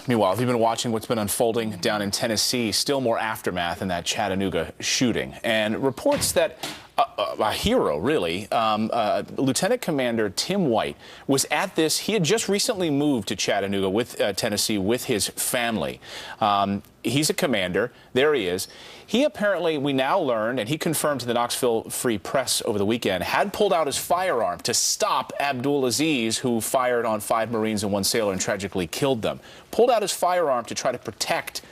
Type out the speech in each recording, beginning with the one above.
Meanwhile, have you been watching what's been unfolding down in Tennessee? Still more aftermath in that Chattanooga shooting. And reports that a hero, really, Lieutenant Commander Tim White was at this. He had just recently moved to Chattanooga with Tennessee with his family. He's a commander. There he is. He apparently, we now learned, and he confirmed to the Knoxville Free Press over the weekend, had pulled out his firearm to stop Abdul Aziz, who fired on 5 Marines and 1 sailor and tragically killed them. Pulled out his firearm to try to protect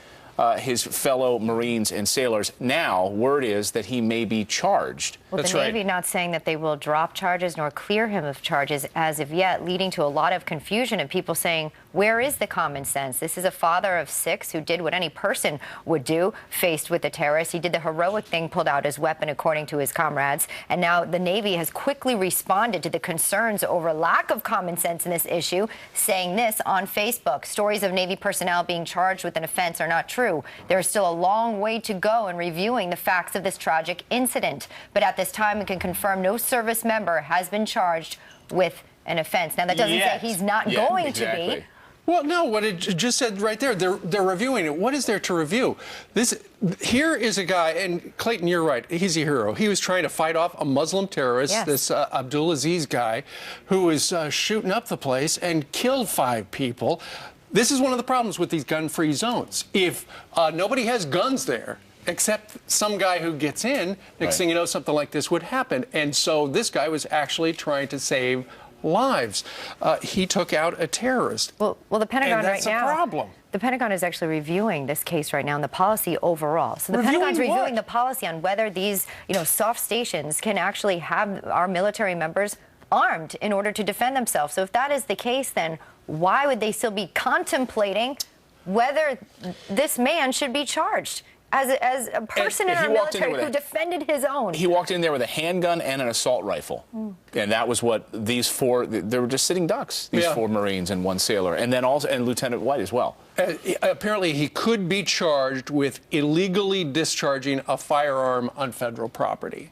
his fellow Marines and sailors. Now, word is that he may be charged. Well, That's the right. Navy not saying that they will drop charges nor clear him of charges as of yet, leading to a lot of confusion and people saying, where is the common sense? This is a father of 6 who did what any person would do faced with a terrorist. He did the heroic thing, pulled out his weapon, according to his comrades. And now the Navy has quickly responded to the concerns over lack of common sense in this issue, saying this on Facebook: stories of Navy personnel being charged with an offense are not true. There is still a long way to go in reviewing the facts of this tragic incident. But at this time, we can confirm no service member has been charged with an offense. Now, that doesn't say he's not going to be. Well, no, what it just said right there, they're reviewing it. What is there to review? Here is a guy, and Clayton, you're right, he's a hero. He was trying to fight off a Muslim terrorist, this Abdul Aziz guy, who was shooting up the place and killed 5 people. This is one of the problems with these gun-free zones. If nobody has guns there, except some guy who gets in, next thing you know, something like this would happen. And so this guy was actually trying to save lives. He took out a terrorist. Well, the Pentagon and that's right now. a problem. The Pentagon is actually reviewing this case right now and the policy overall. So the Pentagon's reviewing the policy on whether these, soft stations can actually have our military members armed in order to defend themselves. So if that is the case, then why would they still be contemplating whether this man should be charged as a person in our military who defended his own? He walked in there with a handgun and an assault rifle. And that was what these 4, they were just sitting ducks, these 4 Marines and 1 sailor, and then also, and Lieutenant White as well. Apparently, he could be charged with illegally discharging a firearm on federal property.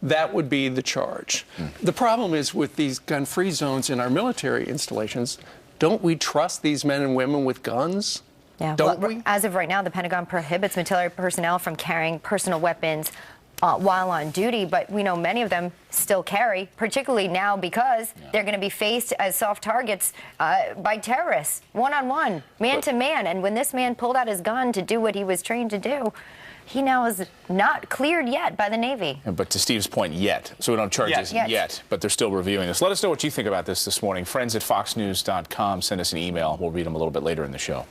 That would be the charge. The problem is with these gun-free zones in our military installations, don't we trust these men and women with guns? Yeah, don't we? As of right now, the Pentagon prohibits military personnel from carrying personal weapons while on duty, but we know many of them still carry, particularly now because they're going to be faced as soft targets by terrorists, one-on-one, man-to-man. And when this man pulled out his gun to do what he was trained to do, he now is not cleared yet by the Navy. But to Steve's point, yet. So we don't charge this yet, but they're still reviewing this. Let us know what you think about this morning. Friends@foxnews.com. Send us an email. We'll read them a little bit later in the show.